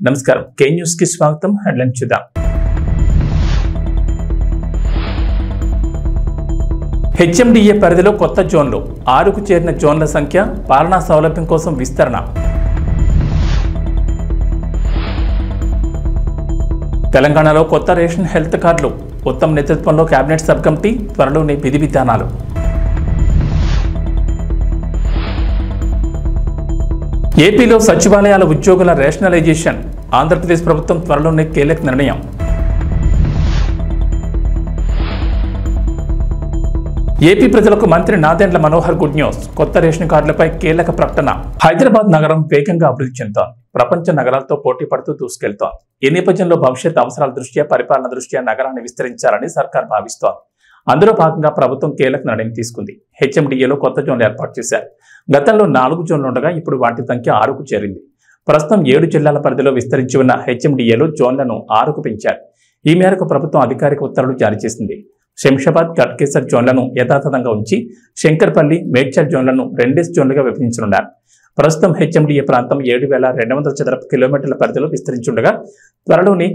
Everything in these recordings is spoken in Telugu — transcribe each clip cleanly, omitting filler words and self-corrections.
నమస్కారం కే న్యూస్ కి స్వాగతం. హెడ్లైన్ చూద్దాం. హెచ్ఎండిఏ పరిధిలో కొత్త జోన్లు 6కు చేరిన జోన్ల సంఖ్య పాలనా సౌలభ్యం కోసం విస్తరణ. తెలంగాణలో కొత్త రేషన్ హెల్త్ కార్డులు ఉత్తమ్ నేతృత్వంలో కేబినెట్ సబ్ కమిటీ త్వరలోనే విధి విధానాలు. ఏపీలో సచివాలయాల ఉద్యోగుల రేషనలైజేషన్ ఆంధ్రప్రదేశ్ ప్రభుత్వం త్వరలోనే కీలక నిర్ణయం. ఏపీ ప్రజలకు మంత్రి నాదెండ్ల మనోహర్ గుడ్ న్యూస్. కొత్త రేషన్ కార్డులపై కీలక ప్రకటన. హైదరాబాద్ నగరం వేగంగా అభివృద్ధి చెందుతోంది. ప్రపంచ నగరాలతో పోటీ పడుతూ దూసుకెళ్తోంది. ఈ నేపథ్యంలో భవిష్యత్ అవసరాల దృష్ట్యా పరిపాలన దృష్ట్యా నగరాన్ని విస్తరించాలని సర్కార్ భావిస్తోంది. అందులో భాగంగా ప్రభుత్వం కీలక నిర్ణయం తీసుకుంది. హెచ్ఎండిఏలో కొత్త జోన్లు ఏర్పాటు చేశారు. గతంలో 4 జోన్లు ఉండగా ఇప్పుడు వాటి సంఖ్య 6కు చేరింది. ప్రస్తుతం 7 జిల్లాల పరిధిలో విస్తరించి ఉన్న హెచ్ఎండిఏలో జోన్లను 6కు పెంచారు. ఈ మేరకు ప్రభుత్వం అధికారిక ఉత్తర్వులు జారీ చేసింది. శంషాబాద్, గట్కేసర్ జోన్లను యథాతథంగా ఉంచి శంకర్పల్లి, మేడ్చల్ జోన్లను 2 జోన్లుగా విభజించనున్నారు. ప్రస్తుతం హెచ్ఎండిఏ ప్రాంతం 7,200 చదరపు కిలోమీటర్ల పరిధిలో విస్తరించుండగా త్వరలోని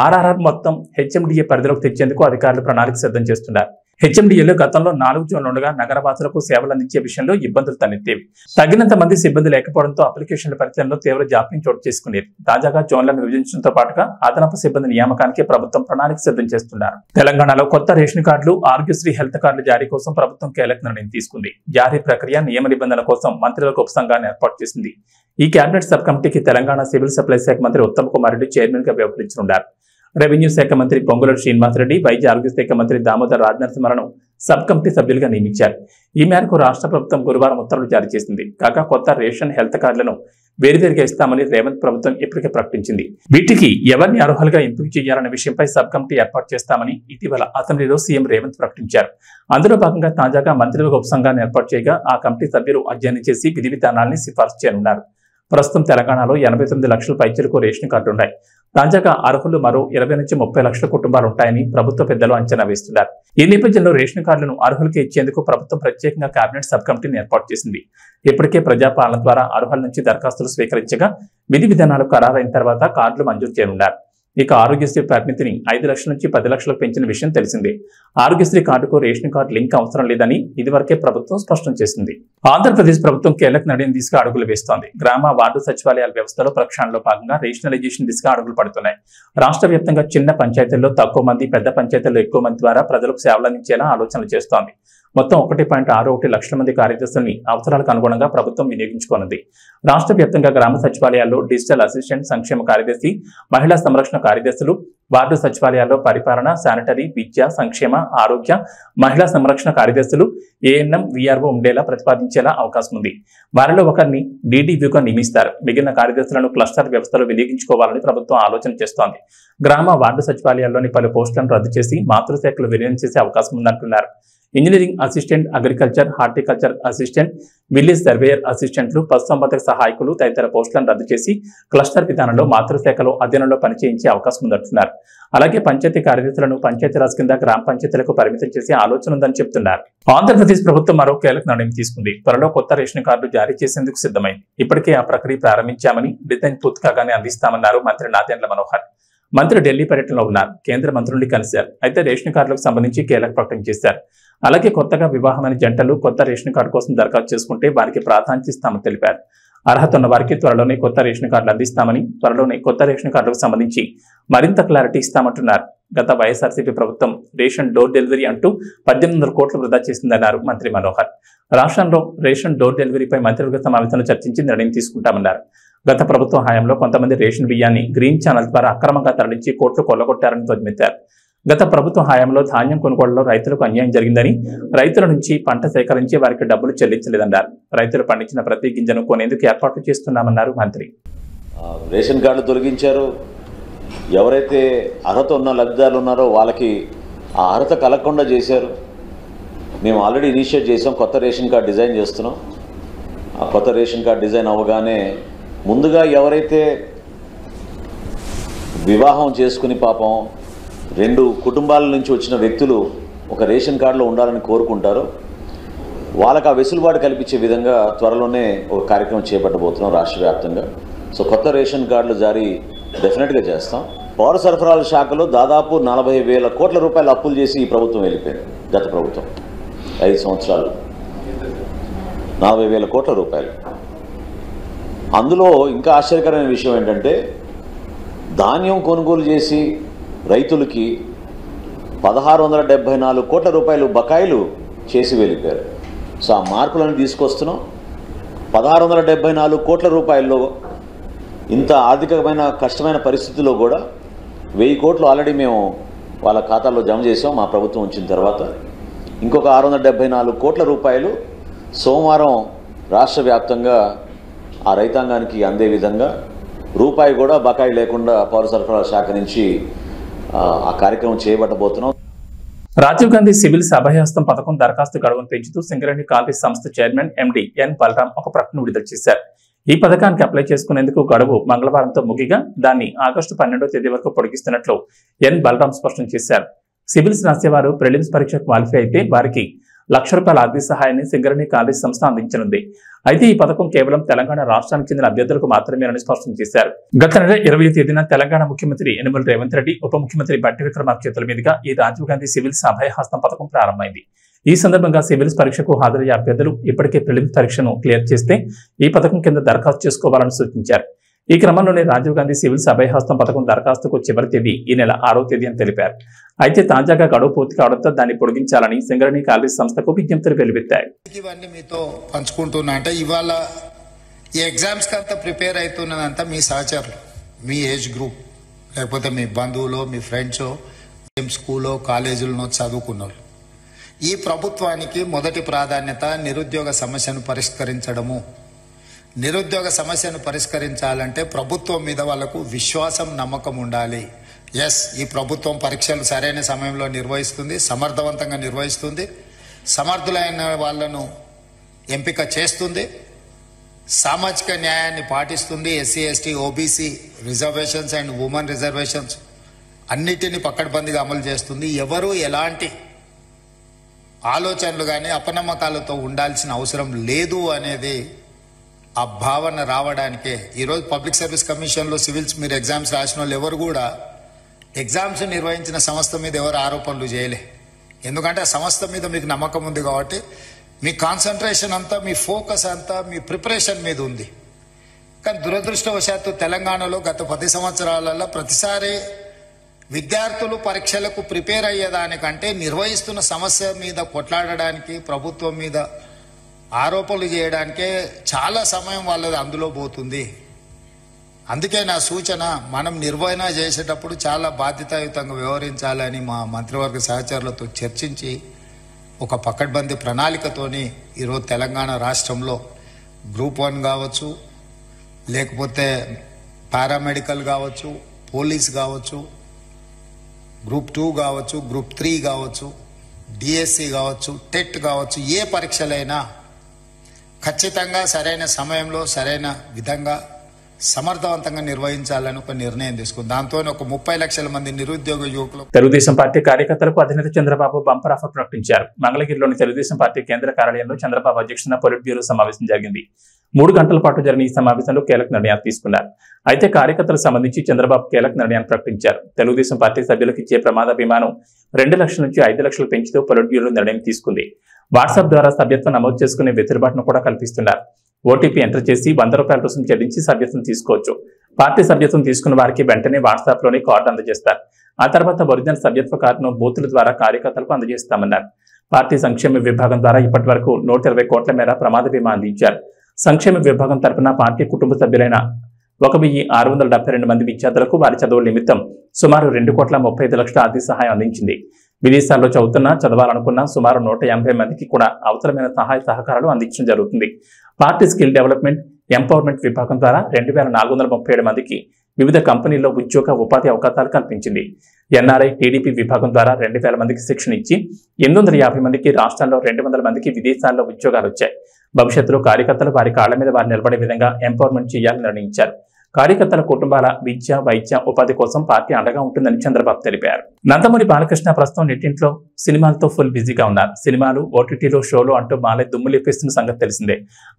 ఆర్ఆర్ఆర్ మొత్తం హెచ్ఎండిఏ పరిధిలోకి తెచ్చేందుకు అధికారులు ప్రణాళిక సిద్ధం చేస్తున్నారు. హెచ్ఎండిఏలో గతంలో 4 జోన్లు ఉండగా నగరవాసులకు సేవలు అందించే విషయంలో ఇబ్బందులు తలెత్తేవి. తగినంత మంది సిబ్బంది లేకపోవడంతో అప్లికేషన్ల పరిచయంలో తీవ్ర జాప్యం చోటు చేసుకునేది. తాజాగా జోన్లను విభజించడంతో పాటుగా అదనపు సిబ్బంది నియామకానికి ప్రభుత్వం ప్రణాళిక సిద్ధం చేస్తున్నారు. తెలంగాణలో కొత్త రేషన్ కార్డులు, ఆరోగ్యశ్రీ హెల్త్ కార్డుల జారీ కోసం ప్రభుత్వం కీలక నిర్ణయం తీసుకుంది. జారీ ప్రక్రియ, నియమ నిబంధనల కోసం మంత్రులకు ఉపసంఘాన్ని ఏర్పాటు చేసింది. ఈ కేబినెట్ సబ్ కమిటీకి తెలంగాణ సివిల్ సప్లై శాఖ మంత్రి ఉత్తమ్ కుమార్ రెడ్డి చైర్మన్ గా వ్యవహరించనున్నారు. రెవెన్యూ శాఖ మంత్రి పొంగులేటి శ్రీనివాసరెడ్డి, వైద్య ఆరోగ్య శాఖ మంత్రి దామోదర్ రాజనరసింహను సబ్ కమిటీ సభ్యులుగా నియమించారు. ఈ మేరకు రాష్ట్ర ప్రభుత్వం గురువారం ఉత్తర్వులు జారీ చేసింది. కాగా కొత్త రేషన్ హెల్త్ కార్డులను వేరువేరుగా ఇస్తామని రేవంత్ ప్రభుత్వం ఇప్పటికే ప్రకటించింది. వీటికి ఎవరిని అర్హులుగా ఎంపిక చేయాలనే విషయంపై సబ్ కమిటీ ఏర్పాటు చేస్తామని ఇటీవల అసెంబ్లీలో సీఎం రేవంత్ ప్రకటించారు. అందులో భాగంగా తాజాగా మంత్రులకు ఉపసంఘాన్ని ఏర్పాటు చేయగా ఆ కమిటీ సభ్యులు అధ్యయనం చేసి విధి విధానాన్ని సిఫార్సు చేయనున్నారు. ప్రస్తుతం తెలంగాణలో 89 లక్షల పైచిలకు రేషన్ కార్డులున్నాయి. తాజాగా అర్హులు మరో 20 నుంచి 30 లక్షల కుటుంబాలు ఉంటాయని ప్రభుత్వ పెద్దలు అంచనా వేస్తున్నారు. ఈ నేపథ్యంలో రేషన్ కార్డులను అర్హులకి ఇచ్చేందుకు ప్రభుత్వం ప్రత్యేకంగా కేబినెట్ సబ్ కమిటీని ఏర్పాటు చేసింది. ఇప్పటికే ప్రజాపాలన ద్వారా అర్హుల నుంచి దరఖాస్తులు స్వీకరించగా విధి విధానాలు ఖరారైన తర్వాత కార్డులు మంజూరు చేయనున్నారు. ఇక ఆరోగ్యశ్రీ పరిమితిని 5 లక్షల నుంచి 10 లక్షలకు పెంచిన విషయం తెలిసిందే. ఆరోగ్యశ్రీ కార్డుకు రేషన్ కార్డు లింక్ అవసరం లేదని ఇదివరకే ప్రభుత్వం స్పష్టం చేసింది. ఆంధ్రప్రదేశ్ ప్రభుత్వం కీలక నిర్ణయం దిశగా అడుగులు వేస్తోంది. గ్రామ, వార్డు సచివాలయాల వ్యవస్థలో ప్రక్షాళనలో భాగంగా రేషనలైజేషన్ దిశగా అడుగులు పడుతున్నాయి. రాష్ట్ర వ్యాప్తంగా చిన్న పంచాయతీల్లో తక్కువ మంది, పెద్ద పంచాయతీల్లో ఎక్కువ మంది ద్వారా ప్రజలకు సేవలు అందించేలా ఆలోచనలు చేస్తోంది. మొత్తం 1.61 లక్షల మంది కార్యదర్శుల్ని అవసరాలకు అనుగుణంగా ప్రభుత్వం వినియోగించుకోనుంది. రాష్ట్ర వ్యాప్తంగా గ్రామ సచివాలయాల్లో డిజిటల్ అసిస్టెంట్, సంక్షేమ కార్యదర్శి, మహిళా సంరక్షణ కార్యదర్శులు, వార్డు సచివాలయాల్లో పరిపాలన, శానిటరీ, విద్య, సంక్షేమ, ఆరోగ్య, మహిళా సంరక్షణ కార్యదర్శులు, ఏఎన్ఎం, వీఆర్ఓ ఉండేలా ప్రతిపాదించేలా అవకాశం ఉంది. వారిలో ఒకరిని డీడీవ్యూగా నియమిస్తారు. మిగిలిన కార్యదర్శులను క్లస్టర్ వ్యవస్థలో వినియోగించుకోవాలని ప్రభుత్వం ఆలోచన చేస్తోంది. గ్రామ, వార్డు సచివాలయాల్లోని పలు పోస్టులను రద్దు చేసి మాతృశాఖలు విలీనం చేసే అవకాశం ఉందంటున్నారు. Engineering assistant, agriculture, horticulture assistant, village surveyor అసిస్టెంట్లు, పశుసంవర్ధక సహాయకులు తదితర పోస్టులను రద్దు చేసి క్లస్టర్ విధానంలో మాతృశాఖలో అధ్యయనంలో పనిచేయించే అవకాశం ఉందంటున్నారు. అలాగే పంచాయతీ కార్యదర్శులను పంచాయతీరాజ్ కింద గ్రామ పంచాయతీలకు పరిమితం చేసే ఆలోచన ఉందని చెబుతున్నారు. ఆంధ్రప్రదేశ్ ప్రభుత్వం మరో కీలక నిర్ణయం తీసుకుంది. త్వరలో కొత్త రేషన్ కార్డు జారీ చేసేందుకు సిద్ధమైంది. ఇప్పటికే ఆ ప్రక్రియ ప్రారంభించామని, డిజైన్ పూర్తి కాగానే అందిస్తామన్నారు మంత్రి నాదెండ్ల మనోహర్. మంత్రి ఢిల్లీ పర్యటనలో ఉన్నారు. కేంద్ర మంత్రుల్ని కలిశారు. అయితే రేషన్ కార్డులకు సంబంధించి కీలక ప్రకటన చేశారు. అలాగే కొత్తగా వివాహమైన జంటలు కొత్త రేషన్ కార్డు కోసం దరఖాస్తు చేసుకుంటే వారికి ప్రాధాన్యత ఇస్తామని తెలిపారు. అర్హత ఉన్న వారికి త్వరలోనే కొత్త రేషన్ కార్డులు అందిస్తామని, త్వరలోనే కొత్త రేషన్ కార్డులకు సంబంధించి మరింత క్లారిటీ ఇస్తామంటున్నారు. గత వైఎస్ఆర్సీపీ ప్రభుత్వం రేషన్ డోర్ డెలివరీ అంటూ 1800 కోట్లు వృధా చేసిందన్నారు మంత్రి మనోహర్. రాష్ట్రంలో రేషన్ డోర్ డెలివరీపై మంత్రివర్గ సమావేశంలో చర్చించి నిర్ణయం తీసుకుంటామన్నారు. గత ప్రభుత్వ హయాంలో కొంతమంది రేషన్ బియ్యాన్ని గ్రీన్ ఛానల్ ద్వారా అక్రమంగా తరలించి కోట్లు కొల్లగొట్టారని ధ్వజమెత్తారు. గత ప్రభుత్వ హయాంలో ధాన్యం కొనుగోలులో రైతులకు అన్యాయం జరిగిందని, రైతుల నుంచి పంట సేకరించి వారికి డబ్బులు చెల్లించలేదన్నారు. రైతులు పండించిన ప్రతి గింజను కొనేందుకు ఏర్పాట్లు చేస్తున్నామన్నారు మంత్రి. రేషన్ కార్డులు తొలగించారు. ఎవరైతే అర్హత ఉన్న లబ్ధిదారులు ఉన్నారో వాళ్ళకి ఆ అర్హత కలగకుండా చేశారు. మేము ఆల్రెడీ ఇనిషియేట్ చేసాం, కొత్త రేషన్ కార్డు డిజైన్ చేస్తున్నాం. ఆ కొత్త రేషన్ కార్డు డిజైన్ అవ్వగానే ముందుగా ఎవరైతే వివాహం చేసుకుని పాపం 2 కుటుంబాల నుంచి వచ్చిన వ్యక్తులు ఒక రేషన్ కార్డులో ఉండాలని కోరుకుంటారో వాళ్ళకి ఆ వెసులుబాటు కల్పించే విధంగా త్వరలోనే ఒక కార్యక్రమం చేపట్టబోతున్నాం రాష్ట్ర వ్యాప్తంగా. సో కొత్త రేషన్ కార్డులు జారీ డెఫినెట్గా చేస్తాం. పౌర సరఫరాల శాఖలో దాదాపు 40,000 కోట్ల రూపాయలు అప్పులు చేసి ఈ ప్రభుత్వం వెళ్ళిపోయింది. గత ప్రభుత్వం 5 సంవత్సరాలు 40,000 కోట్ల రూపాయలు. అందులో ఇంకా ఆశ్చర్యకరమైన విషయం ఏంటంటే ధాన్యం కొనుగోలు చేసి రైతులకి 1,674 కోట్ల రూపాయలు బకాయిలు చేసి వెళ్ళిపోయారు. సో ఆ మార్పులను తీసుకొస్తున్నాం. 1,674 కోట్ల రూపాయల్లో ఇంత ఆర్థికమైన కష్టమైన పరిస్థితుల్లో కూడా 1,000 కోట్లు ఆల్రెడీ మేము వాళ్ళ ఖాతాల్లో జమ చేసాం మా ప్రభుత్వం వచ్చిన తర్వాత. ఇంకొక 674 కోట్ల రూపాయలు సోమవారం రాష్ట్ర వ్యాప్తంగా ఆ రైతాంగానికి అందే విధంగా రూపాయి కూడా బకాయి లేకుండా పౌర సరఫరాల శాఖ నుంచి ఆ కార్యక్రమం చేయబట్టబోతున్నాం. రాజీవ్ గాంధీ సివిల్స్ అభయహస్తం పథకం దరఖాస్తు గడువును పెంచుతూ సింగరేణి కాంగ్రెస్ సంస్థ చైర్మన్ ఎండి ఎన్ బలరాం ఒక ప్రకటన విడుదల చేశారు. ఈ పథకానికి అప్లై చేసుకునేందుకు గడువు మంగళవారంతో ముగిగా దాన్ని ఆగస్టు 12వ తేదీ వరకు పొడిగిస్తున్నట్లు ఎన్ బలరాం స్పష్టం చేశారు. సివిల్స్ రాసేవారు ప్రిలిమ్స్ పరీక్ష క్వాలిఫై అయితే వారికి ₹1,00,000 ఆర్థిక సహాయాన్ని సింగరేణి కాంగ్రెస్ సంస్థ అందించనుంది. అయితే ఈ పథకం కేవలం తెలంగాణ రాష్ట్రానికి చెందిన అభ్యర్థులకు మాత్రమేనని స్పష్టం చేశారు. గత నెల 20వ తేదీన తెలంగాణ ముఖ్యమంత్రి యనమల రేవంత్ రెడ్డి, ఉప ముఖ్యమంత్రి బట్టి విక్రమార్క చేతుల మీదుగా ఈ రాజీవ్ గాంధీ సివిల్స్ అభయహస్తం పథకం ప్రారంభమైంది. ఈ సందర్భంగా సివిల్స్ పరీక్షకు హాజరయ్యే అభ్యర్థులు ఇప్పటికే ప్రిలిమ్స్ పరీక్షను క్లియర్ చేస్తే ఈ పథకం కింద దరఖాస్తు చేసుకోవాలని సూచించారు. ఈ క్రమంలోనే రాజీవ్ గాంధీ సివిల్స్ అభయహస్తం పథకం దరఖాస్తుకు చివరి తేదీ ఈ నెల 6వ తేదీ అని తెలిపారు. అయితే తాజాగా గడువు పూర్తి కావడంతో దాన్ని పొడిగించాలని సింగరేణి కాంగ్రెస్ సంస్థకు విజ్ఞప్తులు వెలువెత్తాయి. ఇవన్నీ మీతో పంచుకుంటున్నా అంటే ఇవాళ ఈ ఎగ్జామ్స్ అంతా ప్రిపేర్ అవుతున్నదంతా మీ సహచరులు, మీ ఏజ్ గ్రూప్, లేకపోతే మీ బంధువులు, మీ ఫ్రెండ్స్, స్కూల్లో కాలేజీలను చదువుకున్నారు. ఈ ప్రభుత్వానికి మొదటి ప్రాధాన్యత నిరుద్యోగ సమస్యను పరిష్కరించడము. నిరుద్యోగ సమస్యను పరిష్కరించాలంటే ప్రభుత్వం మీద వాళ్లకు విశ్వాసం, నమ్మకం ఉండాలి. ఎస్, ఈ ప్రభుత్వం పరీక్షలు సరైన సమయంలో నిర్వహిస్తుంది, సమర్థవంతంగా నిర్వహిస్తుంది, సమర్థులైన వాళ్లను ఎంపిక చేస్తుంది, సామాజిక న్యాయాన్ని పాటిస్తుంది, SC, ST, OBC reservations and women reservations అన్నిటినీ పకడ్బందీగా అమలు చేస్తుంది. ఎవరు ఎలాంటి ఆలోచనలు కానీ అపనమ్మకాలతో ఉండాల్సిన అవసరం లేదు అనేది ఆ భావన రావడానికే ఈరోజు పబ్లిక్ సర్వీస్ కమిషన్లో సివిల్స్ మీరు ఎగ్జామ్స్ రాసిన వాళ్ళు ఎవరు కూడా ఎగ్జామ్స్ నిర్వహించిన సంస్థ మీద ఎవరు ఆరోపణలు చేయలే. ఎందుకంటే ఆ సంస్థ మీద మీకు నమ్మకం ఉంది కాబట్టి మీ కాన్సన్ట్రేషన్ అంతా, మీ ఫోకస్ అంతా మీ ప్రిపరేషన్ మీద ఉంది. కానీ దురదృష్టవశాత్తు తెలంగాణలో గత 10 సంవత్సరాలలో ప్రతిసారి విద్యార్థులు పరీక్షలకు ప్రిపేర్ అయ్యేదానికంటే నిర్వహిస్తున్న సమస్య మీద కొట్లాడడానికి, ప్రభుత్వం మీద ఆరోపణలు చేయడానికే చాలా సమయం వాళ్ళది అందులో పోతుంది. అందుకే నా సూచన, మనం నిర్వహణ చేసేటప్పుడు చాలా బాధ్యతాయుతంగా వ్యవహరించాలని మా మంత్రివర్గ సహచరులతో చర్చించి ఒక పకడ్బందీ ప్రణాళికతోని ఈరోజు తెలంగాణ రాష్ట్రంలో గ్రూప్ 1 కావచ్చు, లేకపోతే పారామెడికల్ కావచ్చు, పోలీస్ కావచ్చు, గ్రూప్ 2 కావచ్చు, గ్రూప్ 3 కావచ్చు, డిఎస్సి కావచ్చు, టెట్ కావచ్చు, ఏ పరీక్షలైనా ఖచ్చితంగా సరైన సమయంలో సరైన విధంగా సమర్థవంతంగా నిర్వహించాలని ఒక నిర్ణయం తీసుకుంది. దాంతో ఒక 30 లక్షల మంది నిరుద్యోగ యువకులు. తెలుగుదేశం పార్టీ కార్యకర్తలకు అధినేత చంద్రబాబు బంపర్ ఆఫర్ ప్రకటించారు. మంగళగిరిలోని తెలుగుదేశం పార్టీ కేంద్ర కార్యాలయంలో చంద్రబాబు అధ్యక్షతన పొలిట్ బ్యూరో సమావేశం జరిగింది. 3 గంటల పాటు జరిగిన ఈ సమావేశంలో కీలక నిర్ణయాలు తీసుకున్నారు. అయితే కార్యకర్తలకు సంబంధించి చంద్రబాబు కీలక నిర్ణయాన్ని ప్రకటించారు. తెలుగుదేశం పార్టీ సభ్యులకు ఇచ్చే ప్రమాద బీమాను 2 లక్షల నుంచి 5 లక్షలు పెంచుతూ పొలిట్ బ్యూరో నిర్ణయం తీసుకుంది. వాట్సాప్ ద్వారా సభ్యత్వం నమోదు చేసుకునే వెసులుబాటును కూడా కల్పిస్తున్నారు. ఓటీపీ ఎంటర్ చేసి ₹100 రుసుము చెల్లించి సభ్యత్వం తీసుకోవచ్చు. పార్టీ సభ్యత్వం తీసుకున్న వారికి వెంటనే వాట్సాప్ లోని కార్డు అందజేస్తారు. ఆ తర్వాత ఒరిజినల్ సభ్యత్వ కార్డును బూతుల ద్వారా కార్యకర్తలకు అందజేస్తామన్నారు. పార్టీ సంక్షేమ విభాగం ద్వారా ఇప్పటి వరకు 120 కోట్ల మేర ప్రమాద బీమా అందించారు. సంక్షేమ విభాగం తరపున పార్టీ కుటుంబ సభ్యులైన 1,672 మంది విద్యార్థులకు వారి చదువుల నిమిత్తం సుమారు 2,35 లక్షల ఆర్థిక సహాయం అందించింది. విదేశాల్లో చదవాలనుకున్న సుమారు 180 మందికి కూడా అవసరమైన సహాయ సహకారాలు అందించడం జరుగుతుంది. పార్టీ స్కిల్ డెవలప్మెంట్, ఎంపవర్మెంట్ విభాగం ద్వారా 2,437 మందికి వివిధ కంపెనీల్లో ఉద్యోగ ఉపాధి అవకాశాలు కల్పించింది. ఎన్ఆర్ఐ, టీడీపీ విభాగం ద్వారా 2,000 మందికి శిక్షణ ఇచ్చి 850 మందికి, రాష్ట్రాల్లో 200 మందికి విదేశాల్లో ఉద్యోగాలు వచ్చాయి. భవిష్యత్తులో కార్యకర్తలు వారి కాళ్ల మీద వారు నిలబడే విధంగా ఎంపవర్మెంట్ చేయాలని నిర్ణయించారు. కార్యకర్తల కుటుంబాల విద్య, వైద్య, ఉపాధి కోసం పార్టీ అండగా ఉంటుందని చంద్రబాబు తెలిపారు. నందమూరి బాలకృష్ణ ప్రస్తుతం నెట్టింట్లో సినిమాలతో ఫుల్ బిజీగా ఉన్నారు. సినిమాలు, ఓటీటీలో షోలు అంటూ బాలయ్య దుమ్ము లేపేస్తున్న సంగతి తెలిసిందే.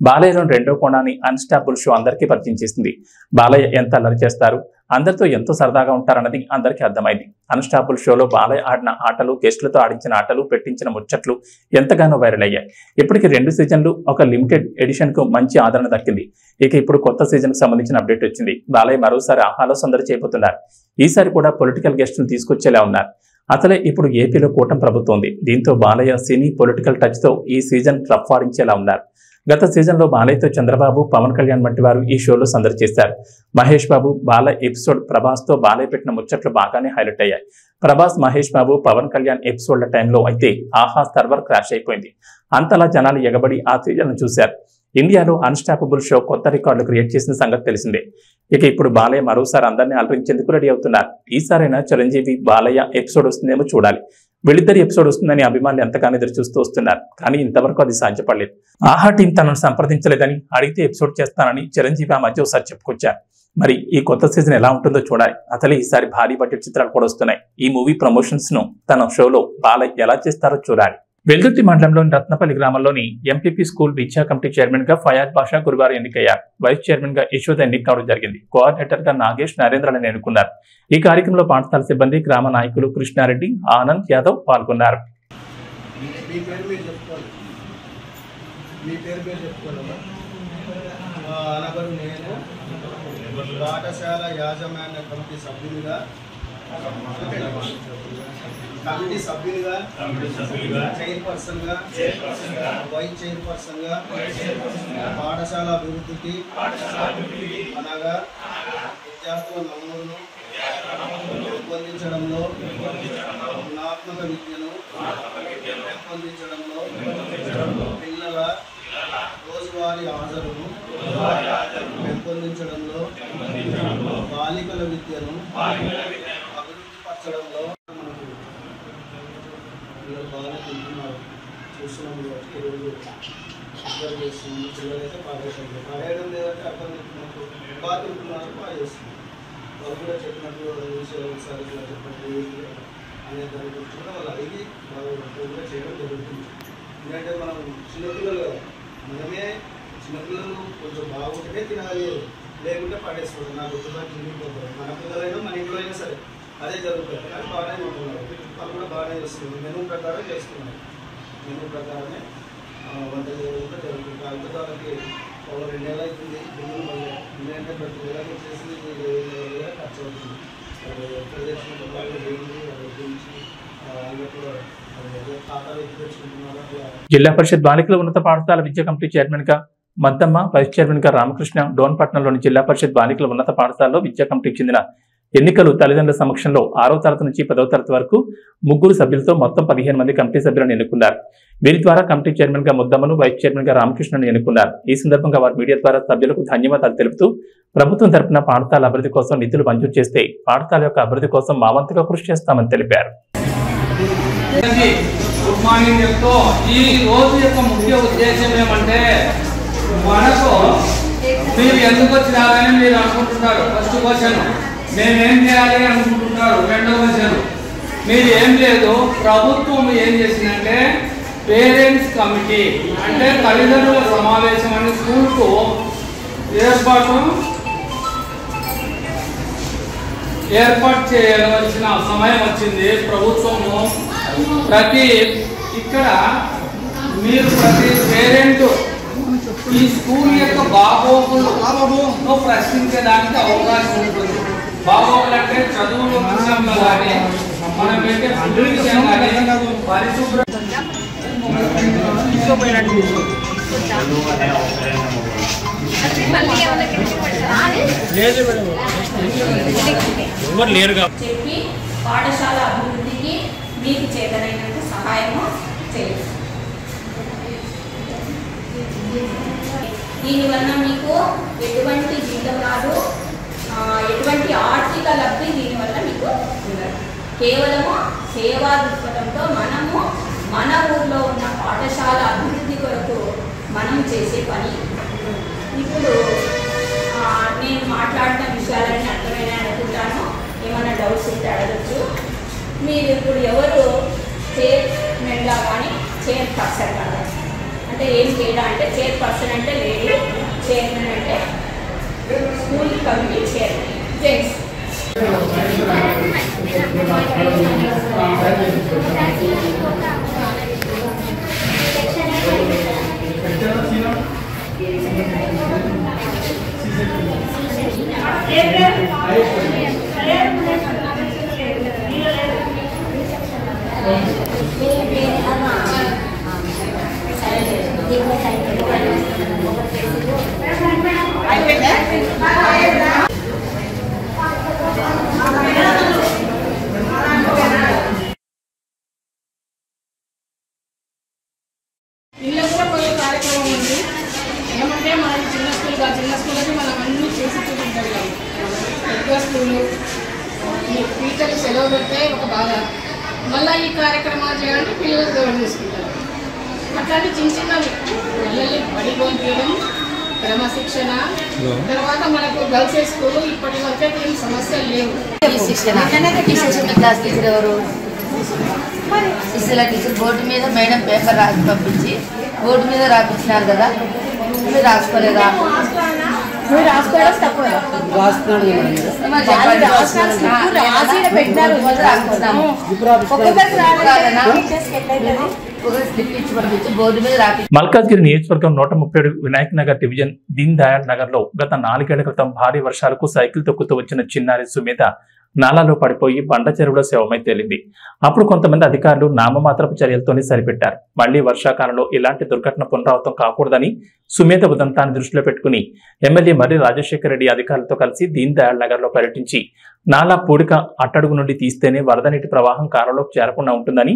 బాలయ్యలోని 2వ కోణాన్ని అన్స్టాపుల్ షో అందరికీ పరిచయం చేసింది. బాలయ్య ఎంత అల్లరి చేస్తారు, అందరితో ఎంతో సరదాగా ఉంటారన్నది అందరికీ అర్థమైంది. అన్స్టాపుల్ షోలో బాలయ్య ఆడిన ఆటలు, గెస్టులతో ఆడించిన ఆటలు, పెట్టించిన ముచ్చట్లు ఎంతగానో వైరల్ అయ్యాయి. ఇప్పటికి 2 సీజన్లు, ఒక లిమిటెడ్ ఎడిషన్ కు మంచి ఆదరణ దక్కింది. ఇక ఇప్పుడు కొత్త సీజన్ కు సంబంధించిన అప్డేట్ వచ్చింది. బాలయ్య మరోసారి ఆహాలో సందడి చేయబోతున్నారు. ఈసారి కూడా పొలిటికల్ గెస్టులు తీసుకొచ్చేలా ఉన్నారు. అసలే ఇప్పుడు ఏపీలో కూటమి ప్రభుత్వం ఉంది. దీంతో బాలయ్య సినీ పొలిటికల్ టచ్ తో ఈ సీజన్ రఫ్ ఆడించేలా ఉన్నారు. గత సీజన్లో బాలయ్యతో చంద్రబాబు, పవన్ కళ్యాణ్ వంటి వారు ఈ షోలో సందడి చేశారు. మహేష్ బాబు బాలయ్య ఎపిసోడ్ ప్రభాస్తో బాలయ్య పెట్టిన ముచ్చట్లు బాగానే హైలైట్ అయ్యాయి. ప్రభాస్, మహేష్ బాబు, పవన్ కళ్యాణ్ ఎపిసోడ్ల టైంలో అయితే ఆహా సర్వర్ క్రాష్ అయిపోయింది. అంతలా జనాలు ఎగబడి ఆ సీజన్ చూశారు. ఇండియాలో అన్స్టాపబుల్ షో కొత్త రికార్డులు క్రియేట్ చేసిన సంగతి తెలిసిందే. ఇక ఇప్పుడు బాలయ్య మరోసారి అందరినీ అలరించేందుకు రెడీ అవుతున్నారు. ఈసారైనా చిరంజీవి బాలయ్య ఎపిసోడ్ వస్తుందేమో చూడాలి. వీళ్ళిద్దరి ఎపిసోడ్ వస్తుందని అభిమానులు ఎంతగానో ఎదురు చూస్తూ వస్తున్నారు. కానీ ఇంతవరకు అది సాధ్యపడలేదు. ఆహా టీం తనను సంప్రదించలేదని, అడిగితే ఎపిసోడ్ చేస్తానని చిరంజీవి ఆ మధ్య ఒకసారి చెప్పుకొచ్చారు. మరి ఈ కొత్త సీజన్ ఎలా ఉంటుందో చూడాలి. అసలే ఈసారి భారీ బడ్జెట్ చిత్రాలు కూడా వస్తున్నాయి. ఈ మూవీ ప్రమోషన్స్ ను తన షోలో బాలయ్య ఎలా చేస్తారో చూడాలి. వెల్దుర్తి మండలంలోని రత్నపల్లి గ్రామంలోని ఎంపీపీ స్కూల్ విద్యా కమిటీ చైర్మన్ గా ఫయాజ్ బాషా గురువారం ఎన్నికయ్యారు. వైస్ చైర్మన్ గా యశోద ఎన్నిక కావడం జరిగింది. కోఆర్డినేటర్ గా నాగేష్, నరేంద్రలను ఎన్నుకున్నారు. ఈ కార్యక్రమంలో పాఠశాల సిబ్బంది, గ్రామ నాయకులు కృష్ణారెడ్డి, ఆనంద్ యాదవ్ పాల్గొన్నారు. పాఠశాల యాజమాన్య కమిటీ సభ్యులుగా చైర్పర్సన్గా, వైస్ చైర్పర్సన్గా పాఠశాల అభివృద్ధికి అనగా విద్యార్థుల నమోదును పెంపొందించడంలో, గుణాత్మక విద్యను పెంపొందించడంలో, పిల్లల రోజువారీ హాజరును పెంపొందించడంలో, బాలికల విద్యను అభివృద్ధి పరచడంలో పిల్లలు బాగానే తింటున్నారు. చూస్తున్నాం ఈరోజు అబ్జర్వ్ చేస్తున్నాము. పిల్లలైతే పాడేయడం పాడేయడం లేదంటే అర్థం చెప్తున్నట్టు బాగా తింటున్నారు, బాగా చేస్తున్నారు. వాళ్ళు కూడా చెప్పినట్టు ఒకసారి ఇలా చెప్పినట్టు అనే దాని గురించి కూడా వాళ్ళు అడిగి వాళ్ళు కూడా చేయడం జరుగుతుంది. ఎందుకంటే మనం చిన్నపిల్లలు కదా, మనమే చిన్నపిల్లలు కొంచెం బాగుంటే తినాలి, లేకుంటే పడేసుకోవడం. నా గుర్తుబాటు తిరిగిపోతారు. మన పిల్లలైనా మన ఇంట్లో అయినా సరే అదే జరుగుతుంది. కానీ బాగానే ఉంటున్నారు, వాళ్ళు కూడా బాగానే చేస్తున్నారు. మెనూ ప్రకారం చేస్తున్నారు. మెనూ ప్రకారమే వంట చేయడం కూడా జరుగుతుంది. అంత వాళ్ళకి 2 నెలలు అవుతుంది. ఎందుకంటే ప్రతి నెలకి వచ్చేసి 20,000 ఖర్చు అవుతుంది. ఎక్కడ తెచ్చుకుంటున్నారు, వాళ్ళు దేనికి వాళ్ళ గురించి అన్నట్టు ఖాతాలు ఎక్కడ తెచ్చుకుంటున్నారు. జిల్లా పరిషత్ బాలికల ఉన్నత పాఠశాల విద్యా కమిటీ చైర్మన్ గా మద్దమ్మ, వైస్ చైర్మన్ గా రామకృష్ణ, డోన్పట్నంలోని జిల్లా పరిషత్ బాలికల ఉన్నత పాఠశాలలో విద్యా కమిటీకి చెందిన ఎన్నికలు తల్లిదండ్రుల సమక్షంలో 6వ తరగతి నుంచి 10వ తరగతి వరకు 3 సభ్యులతో మొత్తం 15 మంది కమిటీ సభ్యులను ఎన్నుకున్నారు. వీరి ద్వారా కమిటీ చైర్మన్ గా ముద్దమ్మను, వైస్ చైర్మన్ గా రామకృష్ణను ఎన్నుకున్నారు. ఈ సందర్భంగా వారు మీడియా ద్వారా సభ్యులకు ధన్యవాదాలు తెలుపుతూ ప్రభుత్వం తరపున పాఠశాల అభివృద్ధి కోసం నిధులు మంజూరు చేస్తే పాఠశాల యొక్క అభివృద్ధి కోసం మా వంతుగా కృషి చేస్తామని తెలిపారు. గుడ్ మార్నింగ్ చెప్తూ ఈ రోజు యొక్క ముఖ్య ఉద్దేశం ఏమంటే, మనకు మీరు ఎందుకు వచ్చినారని మీరు అనుకుంటున్నారు. ఫస్ట్ క్వశ్చన్, మేమేం చేయాలి అనుకుంటున్నారు. రెండవ క్వశ్చన్, మీరు ఏం లేదు, ప్రభుత్వం ఏం చేసిందంటే పేరెంట్స్ కమిటీ అంటే తల్లిదండ్రుల సమావేశం అని స్కూల్కు ఏర్పాటు చేయవలసిన సమయం వచ్చింది. ప్రభుత్వము ఇక్కడ మీరు ప్రతి పేరెంట్ ఈ స్కూల్ యొక్క బాగోగులు ప్రశ్నించడానికి అవకాశం ఉంటుంది. బాగోగులు అంటే చదువుల విషయంలో కానీ, మనం పెట్టే ఫుడ్ విషయం కానీ, పరిశుభ్ర చెప్పి పాఠశాల అభివృద్ధికి మీకు చేతనైనంత సహాయము చేయండి. దీనివల్ల మీకు ఎటువంటి జీతం రాదు, ఎటువంటి ఆర్థిక లబ్ధి దీనివల్ల మీకు ఉండదు. కేవలము సేవా దృక్పథంతో మనము మన ఊర్లో ఉన్న పాఠశాల అభివృద్ధి కొరకు మనం చేసే పని. ఇప్పుడు నేను మాట్లాడిన విషయాలన్నీ అర్థమైనా అనుకుంటాను. ఏమైనా డౌట్స్ ఉంటే అడగచ్చు. మీరు ఇప్పుడు ఎవరు చైర్మన్గా కానీ చైర్పర్సన్ కానీ అంటే ఏం తేడా అంటే, చైర్పర్సన్ అంటే లేడీ, చైర్మన్ అంటే స్కూల్ కమిటీ చైర్మన్ జెంట్స్. ఈ టీచర్లు సెలవు పెడితే ఒక బాధ, మళ్ళీ ఈ కార్యక్రమాలు చేయాలంటే పిల్లలు గౌరవం తీసుకుంటారు. అట్లాంటి చిన్న చిన్నవి పిల్లల్ని బడి పంపించడం, క్రమశిక్షణ, తర్వాత మనకు గర్ల్స్ స్కూల్ ఇప్పటి వరకే ఏం సమస్యలు లేవు. క్లాస్ టీచర్ ఎవరు? సిస్టర్ల టీచర్ బోర్డు మీద మేడం పేపర్ రాసి పంపించి బోర్డు మీద రాపించినారు కదా, మీరు రాసుకోలేదా? నువ్వు రాసుకోవడం తప్పు మల్కాజ్గిరి నియోజకవర్గం 137 వినాయక్ నగర్ డివిజన్ దీన్ దయాళ్ నగర్ లో గత 4 ఏళ్ల క్రితం భారీ వర్షాలకు సైకిల్ తొక్కుతూ వచ్చిన చిన్నారి సుమేధ నాలాలో పడిపోయి బండ చెరువులో శవమై తేలింది. అప్పుడు కొంతమంది అధికారులు నామమాత్రపు చర్యలతోనే సరిపెట్టారు. మళ్లీ వర్షాకాలంలో ఇలాంటి దుర్ఘటన పునరావృతం కాకూడదని సుమేధ ఉదంతాన్ని దృష్టిలో పెట్టుకుని ఎమ్మెల్యే మర్రి రాజశేఖర రెడ్డి అధికారులతో కలిసి దీన్ దయాళ్ నగర్ లో పర్యటించి నాలా పూడిక అట్టడుగు నుండి తీస్తేనే వరద నీటి ప్రవాహం కాలంలోకి చేరకుండా ఉంటుందని,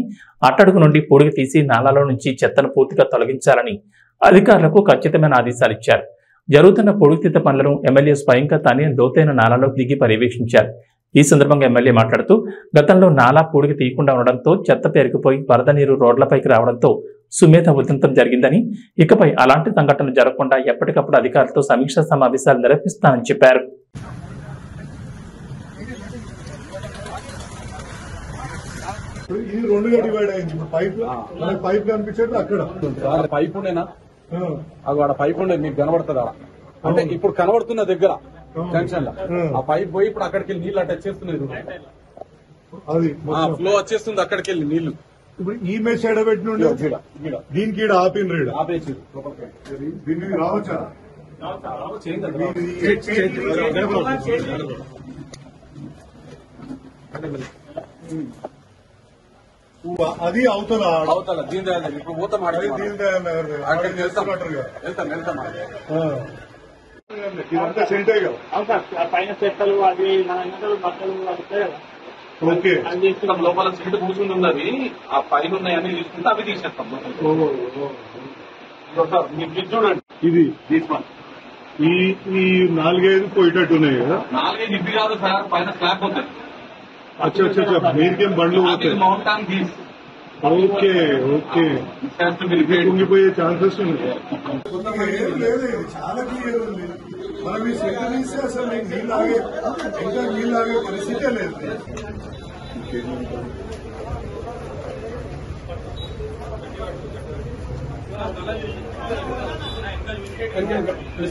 అట్టడుగు నుండి పూడిక తీసి నాలాలో నుంచి చెత్తను పూర్తిగా తొలగించాలని అధికారులకు ఖచ్చితమైన ఆదేశాలు ఇచ్చారు. జరుగుతున్న పూడికతీత పనులను ఎమ్మెల్యే స్వయంగా తానే లోతైన నాలాలోకి దిగి పర్యవేక్షించారు. ఈ సందర్భంగా ఎమ్మెల్యే మాట్లాడుతూ గతంలో నాలా పూడికి తీయకుండా ఉండడంతో చెత్త పేరుకుపోయి వరద నీరు రోడ్లపైకి రావడంతో సుమేధ ఉదంతం జరిగిందని, ఇకపై అలాంటి సంఘటనలు జరగకుండా ఎప్పటికప్పుడు అధికారులతో సమీక్షా సమావేశాలు నిర్వహిస్తానని చెప్పారు. పైప్ ఉండే మీకు కనబడుతుందా అంటే ఇప్పుడు కనబడుతున్న దగ్గర జంక్షన్ లో ఆ పైప్ పోయి ఇప్పుడు అక్కడికి వెళ్ళి నీళ్ళు అటు వచ్చేస్తున్నాయి, అది ఫ్లో వచ్చేస్తుంది అక్కడికి వెళ్ళి నీళ్లు. ఇప్పుడు ఈ మెస్ ఎడబెట్టిన దీనికి ఆపిండ్రు ఆపేసి దీనికి రావచ్చా? అది అవుతుందా? అవుతా దీని దయాళ్ ఇప్పుడు పోతాం దీని దయాళ్ వెళ్తాం ఇదంతా సెంట్ పైన చెక్కలు అది బట్టలు వస్తాయి కదా. ఓకే అది తీసుకుంటాం, లోపల సెంట్ కూర్చుని ఉన్నది ఆ పైన ఉన్నాయని తీసుకుంటే అవి తీసేస్తాం. మీరు చూడండి ఇది ఈ 4-5 పోయేటట్టున్నాయి కదా. 4-5 ఇవి కాదు సార్, పైన స్లాబ్ పోతాయి. అచ్చా మీరికేం బండ్లు పోతాయి. మౌంటాన్ తీసి ఓకే కుంగిపోయే ఛాన్సెస్ ఉన్నాయి. చాలా క్లియర్ ఉంది. మనం ఈ సెంటర్ తీస్తే అసలు నీళ్ళు ఆగే పరిస్థితే లేదు.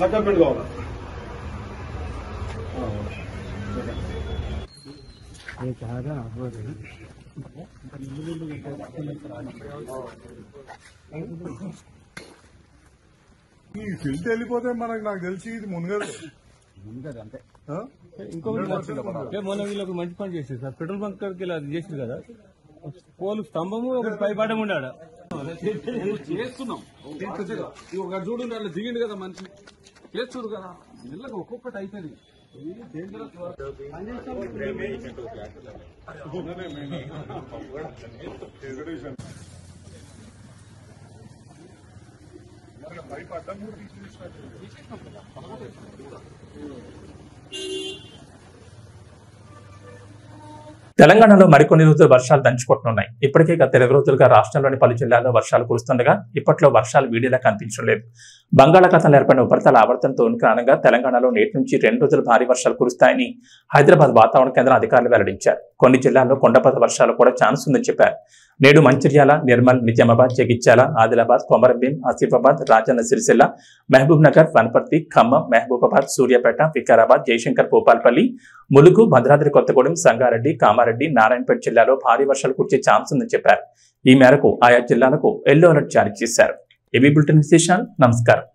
సక్కపెట్టు కావాలి. ఈ ఫిల్ట్ వెళ్ళిపోతే నాకు తెలిసి ఇది మునగదు అంతే. మొన్న వీళ్ళకి మంచి పని చేసేది సార్, పెట్రోల్ బంక్ కాడికి ఇలా చేసింది కదా, పోలు స్తంభము ఒకటి పైపాటం ఉండాడ చేస్తున్నాం. ఒక చూడు అలా దిగిండు కదా మనిషి చేస్తుడు కదా, ఇళ్ళకి ఒక్కొక్కటి అయిపోయింది. తెలంగాణలో మరికొన్ని రోజులు వర్షాలు దంచుకుంటున్నాయి. ఇప్పటికే గత 20 రోజులుగా రాష్ట్రంలోని పలు జిల్లాల్లో వర్షాలు కురుస్తుండగా ఇప్పట్లో వర్షాలు వీడియోలా కనిపించడం లేదు. బంగాళాఖాతంలో ఏర్పడిన ఉపరితల ఆవర్తనంతో కారణంగా తెలంగాణలో నేటి నుంచి 2 రోజులు భారీ వర్షాలు కురుస్తాయని హైదరాబాద్ వాతావరణ కేంద్రం అధికారులు వెల్లడించారు. కొన్ని జిల్లాల్లో కొండపద వర్షాలు కూడా ఛాన్స్ ఉందని చెప్పారు. నేడు మంచిర్యాల, నిర్మల్, నిజామాబాద్, జగిత్యాల, ఆదిలాబాద్, కొమరంభీం, ఆసిఫాబాద్, రాజన్న సిరిసిల్ల, మహబూబ్ నగర్, వనపర్తి, ఖమ్మం, మహబూబాబాద్, సూర్యాపేట, వికారాబాద్, జయశంకర్, భూపాల్పల్లి, ములుగు, భద్రాద్రి కొత్తగూడెం, సంగారెడ్డి, కామారెడ్డి, నారాయణపేట జిల్లాలో భారీ వర్షాలు కురిసే ఛాన్స్ ఉందని చెప్పారు. ఈ మేరకు ఆయా జిల్లాలకు ఎల్లో అలర్ట్ జారీ చేశారు. ఏబీ బులెటిన్ విశేషాలు. నమస్కారం.